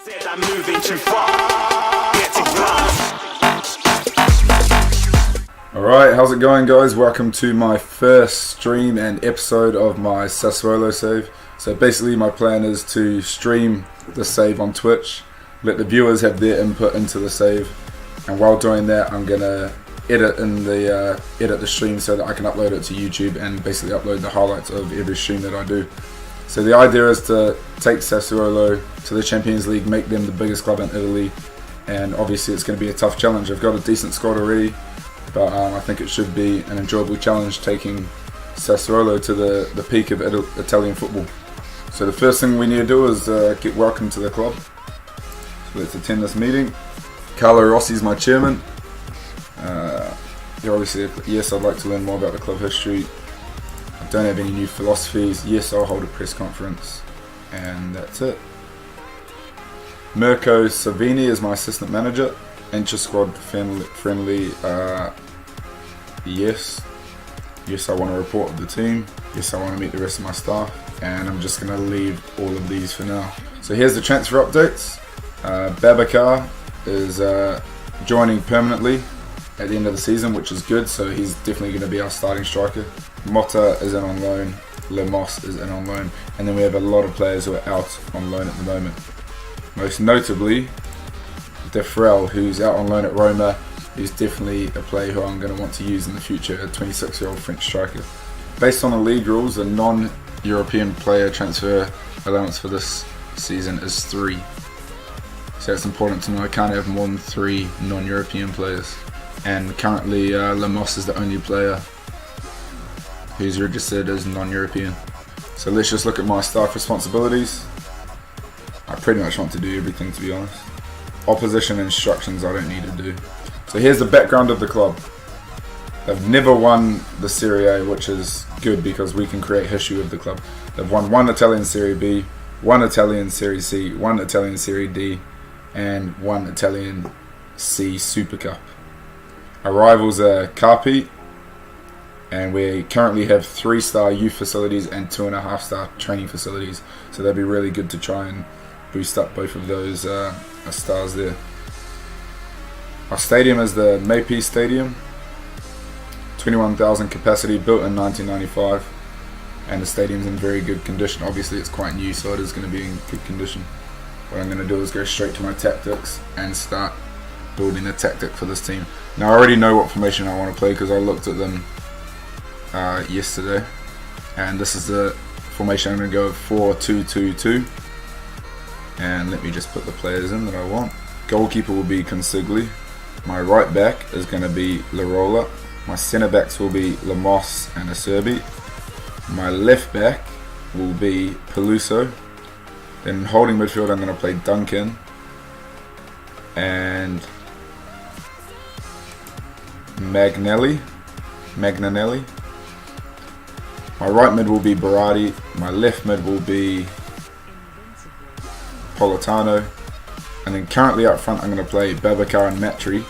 Said I'm moving too far. Get to class. Alright, how's it going, guys? Welcome to my first stream and episode of my Sassuolo save. So basically my plan is to stream the save on Twitch, let the viewers have their input into the save, and while doing that I'm going to edit the stream so that I can upload it to YouTube and basically upload the highlights of every stream that I do. So the idea is to take Sassuolo to the Champions League, make them the biggest club in Italy, and obviously it's going to be a tough challenge. I've got a decent squad already, but I think it should be an enjoyable challenge taking Sassuolo to the peak of Italian football. So the first thing we need to do is get welcome to the club. So let's attend this meeting. Carlo Rossi's my chairman. Obviously, yes, I'd like to learn more about the club history. I don't have any new philosophies. Yes, I'll hold a press conference. And that's it. Mirko Savini is my assistant manager. Intra-squad friendly. Yes. Yes, I want to report with the team. Yes, I want to meet the rest of my staff. And I'm just going to leave all of these for now. So here's the transfer updates. Babacar is joining permanently at the end of the season, which is good. So he's definitely going to be our starting striker. Motta is in on loan. Lemos is in on loan. And then we have a lot of players who are out on loan at the moment. Most notably, De Frel, who's out on loan at Roma. He's definitely a player who I'm going to want to use in the future, a 26-year-old French striker. Based on the league rules, the non-European player transfer allowance for this season is 3. So it's important to know I can't have more than 3 non-European players. And currently Lemos is the only player who's registered as non-European. So let's just look at my staff responsibilities. I pretty much want to do everything, to be honest. Opposition instructions I don't need to do. So here's the background of the club. They've never won the Serie A, which is good because we can create history with the club. They've won 1 Italian Serie B, 1 Italian Serie C, 1 Italian Serie D, and 1 Italian C Super Cup. Our rivals are Carpi, and we currently have 3-star youth facilities and 2.5-star training facilities. So that'd be really good to try and boost up both of those stars there. Our stadium is the Mapei Stadium, 21,000 capacity, built in 1995, and the stadium's in very good condition. Obviously it's quite new, so it is going to be in good condition. What I'm going to do is go straight to my tactics and start building a tactic for this team. Now I already know what formation I want to play because I looked at them yesterday, and this is the formation I'm going to go with 4-2-2-2. And let me just put the players in that I want. Goalkeeper will be Consigli. My right back is going to be Larola. My centre backs will be Lemos and Acerbi. My left back will be Peluso. Then holding midfield I'm going to play Duncan and Magnanelli. My right mid will be Berardi. My left mid will be Politano. And then currently up front I'm going to play Babacar and Matri.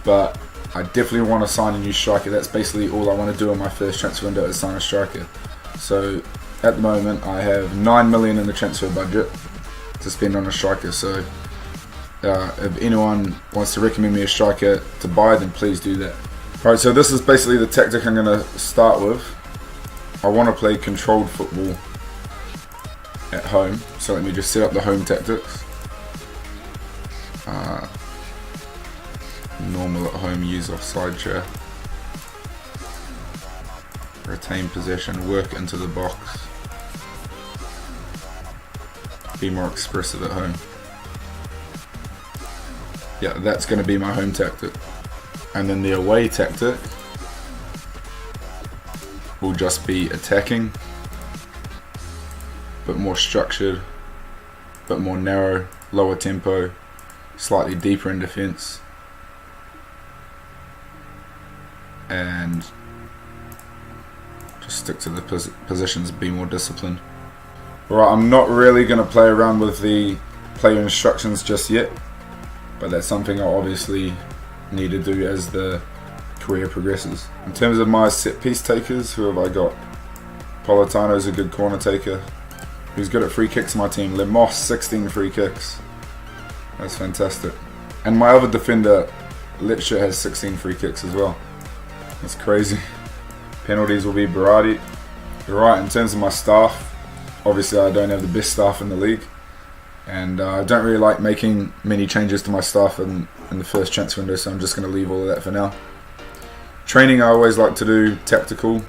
But I definitely want to sign a new striker. That's basically all I want to do in my first transfer window is sign a striker. So at the moment I have 9 million in the transfer budget to spend on a striker. So if anyone wants to recommend me a striker to buy, then please do that. Alright, so this is basically the tactic I'm going to start with. I want to play controlled football at home. So let me just set up the home tactics. Normal at home, use offside chair. Retain possession, work into the box. Be more expressive at home. Yeah, that's going to be my home tactic. And then the away tactic will just be attacking, but more structured, but more narrow, lower tempo, slightly deeper in defence, and just stick to the positions, be more disciplined. Alright, I'm not really going to play around with the player instructions just yet, but that's something I obviously need to do as the career progresses. In terms of my set piece takers, who have I got? Politano's a good corner taker. Who's good at free kicks in my team? Lemos, 16 free kicks. That's fantastic. And my other defender, Litscher, has 16 free kicks as well. That's crazy. Penalties will be Berardi. Right, in terms of my staff, obviously I don't have the best staff in the league. And I don't really like making many changes to my staff in the first transfer window, so I'm just going to leave all of that for now. Training, I always like to do tactical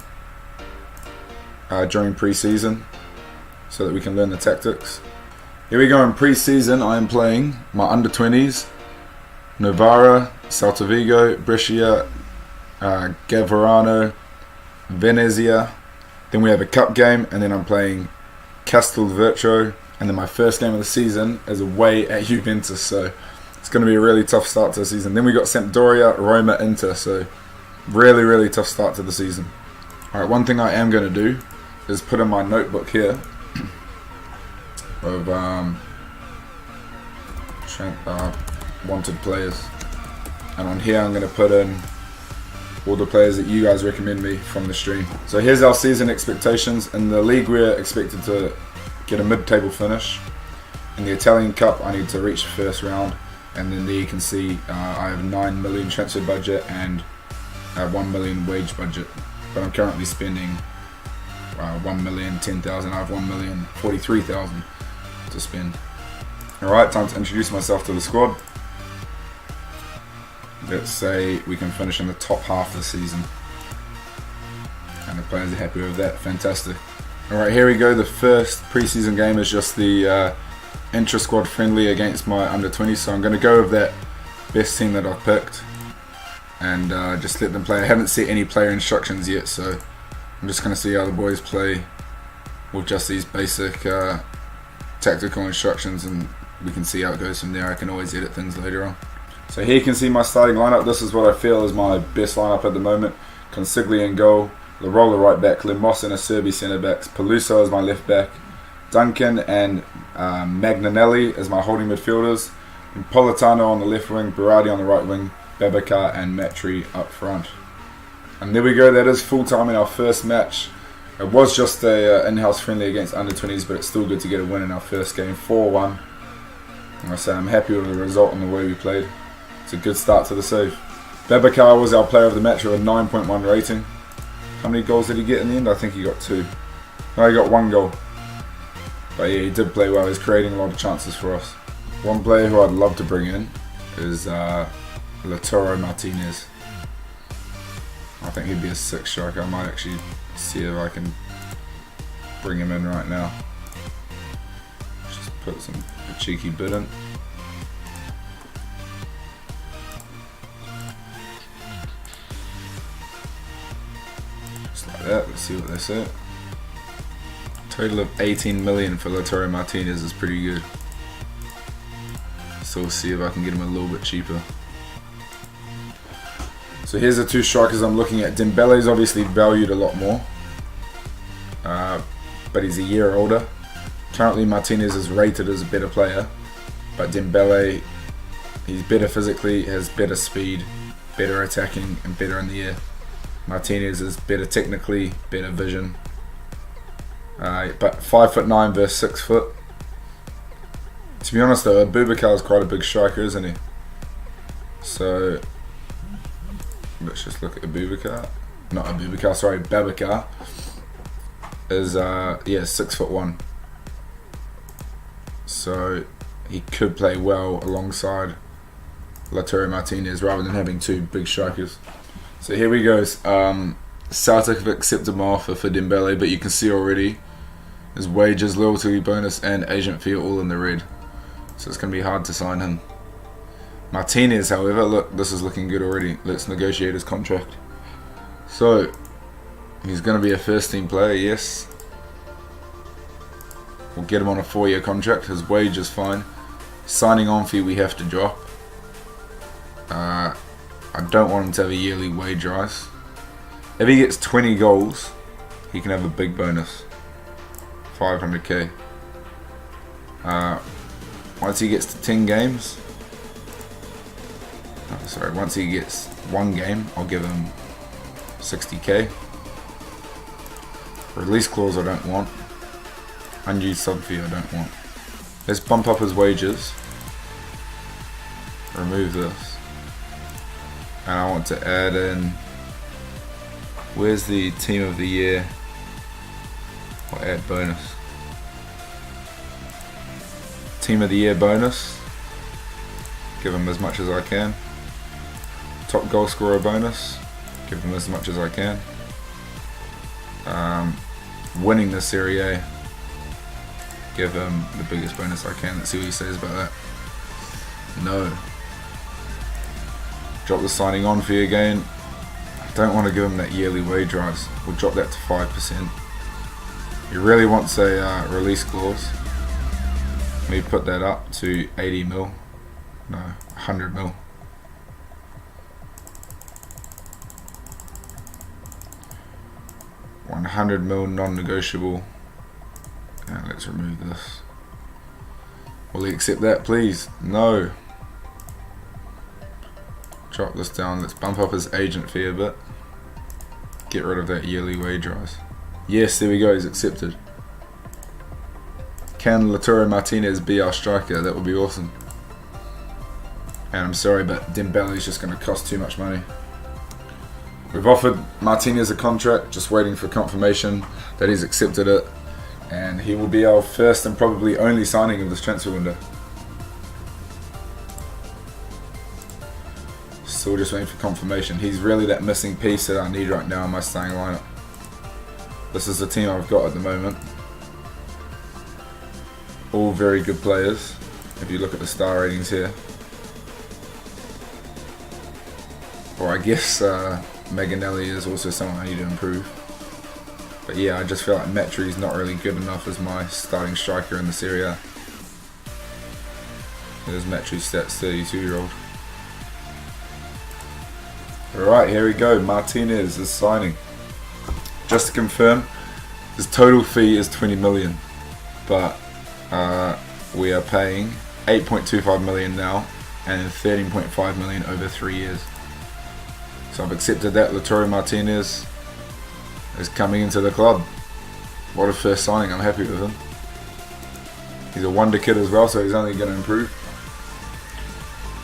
during pre-season so that we can learn the tactics. Here we go. In pre-season, I am playing my under-20s, Novara, Celta Vigo, Brescia, Gavorano, Venezia. Then we have a cup game, and then I'm playing Castelvetro. And then my first game of the season is away at Juventus, so it's going to be a really tough start to the season. Then we got Sampdoria, Roma, Inter, so really, really tough start to the season. Alright, one thing I am going to do is put in my notebook here of wanted players. And on here I'm going to put in all the players that you guys recommend me from the stream. So here's our season expectations. In the league we're expected to get a mid-table finish. In the Italian Cup I need to reach the first round, and then there you can see I have 9 million transfer budget and 1 million wage budget, but I'm currently spending 1,010,000. I have 1,043,000 to spend. Alright, time to introduce myself to the squad. Let's say we can finish in the top half of the season, and the players are happy with that. Fantastic. Alright, here we go. The first preseason game is just the intra-squad friendly against my under-20s, so I'm going to go with that best team that I've picked and just let them play. I haven't set any player instructions yet, so I'm just going to see how the boys play with just these basic tactical instructions, and we can see how it goes from there. I can always edit things later on. So here you can see my starting lineup. This is what I feel is my best lineup at the moment. Consigli in goal, Larola right back, Lemos and Acerbi centre backs, Peluso as my left back, Duncan and Magnanelli as my holding midfielders, and Politano on the left wing, Berardi on the right wing, Babacar and Matri up front. And there we go. That is full time in our first match. It was just a in-house friendly against under-20s, but it's still good to get a win in our first game, 4-1. And I say I'm happy with the result and the way we played. It's a good start to the save. Babacar was our player of the match with a 9.1 rating. How many goals did he get in the end? I think he got 2. No, he got 1 goal. But yeah, he did play well. He's creating a lot of chances for us. One player who I'd love to bring in is Lautaro Martinez. I think he'd be a 6 striker. I might actually see if I can bring him in right now. Just put a cheeky bid in. Just like that. Let's see what they say. Total of 18 million for Lautaro Martinez is pretty good. So we'll see if I can get him a little bit cheaper. So here's the 2 strikers I'm looking at. Dembele is obviously valued a lot more, but he's a year older. Currently Martinez is rated as a better player, but Dembele, he's better physically, has better speed, better attacking and better in the air. Martinez is better technically, better vision, but 5'9" versus 6 foot. To be honest though, Boubacar is quite a big striker, isn't he? So let's just look at Babacar. Sorry, Babacar is yeah, 6'1". So he could play well alongside Lautaro Martinez rather than having 2 big strikers. So here we go. Celtic have accepted my offer for Dembele, but you can see already his wages, loyalty bonus and agent fee are all in the red. So it's going to be hard to sign him. Martinez, however, look, this is looking good already. Let's negotiate his contract. So, he's going to be a first team player, yes. We'll get him on a 4-year contract. His wage is fine. Signing on fee we have to drop. I don't want him to have a yearly wage rise. If he gets 20 goals, he can have a big bonus. 500k. Once he gets to 10 games, once he gets 1 game, I'll give him 60k. Release clause I don't want. Unused sub fee I don't want. Let's bump up his wages remove this. And I want to add in, where's the team of the year? Or add bonus. Team of the year bonus. Give them as much as I can. Top goal scorer bonus. Give them as much as I can. Winning the Serie A. Give him the biggest bonus I can. Let's see what he says about that. No. Drop the signing on fee again. I don't want to give him that yearly wage rise. We'll drop that to 5%. He really wants a release clause. Let me put that up to 80 mil. No, 100 mil. $100 mil non-negotiable. And let's remove this. Will he accept that, please? No. Drop this down. Let's bump up his agent fee a bit. Get rid of that yearly wage rise. Yes, there we go. He's accepted. Can Lautaro Martinez be our striker? That would be awesome. And I'm sorry, but Dembele is just going to cost too much money. We've offered Martinez a contract, just waiting for confirmation that he's accepted it. And he will be our first and probably only signing of this transfer window. Still just waiting for confirmation. He's really that missing piece that I need right now in my starting lineup. This is the team I've got at the moment. All very good players, if you look at the star ratings here. Or I guess Maganelli is also someone I need to improve. But yeah, I just feel like Metri's not really good enough as my starting striker in the Serie A. There's Metri's stats, 32-year-old. Alright, here we go. Martinez is signing. Just to confirm, his total fee is 20 million. But we are paying 8.25 million now and 13.5 million over 3 years. So I've accepted that. Lautaro Martinez is coming into the club. What a first signing. I'm happy with him. He's a Wonderkid as well, so he's only going to improve.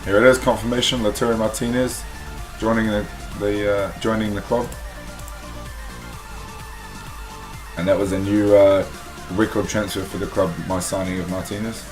Here it is, confirmation. Lautaro Martinez joining the club. And that was a new record transfer for the club, my signing of Martinez.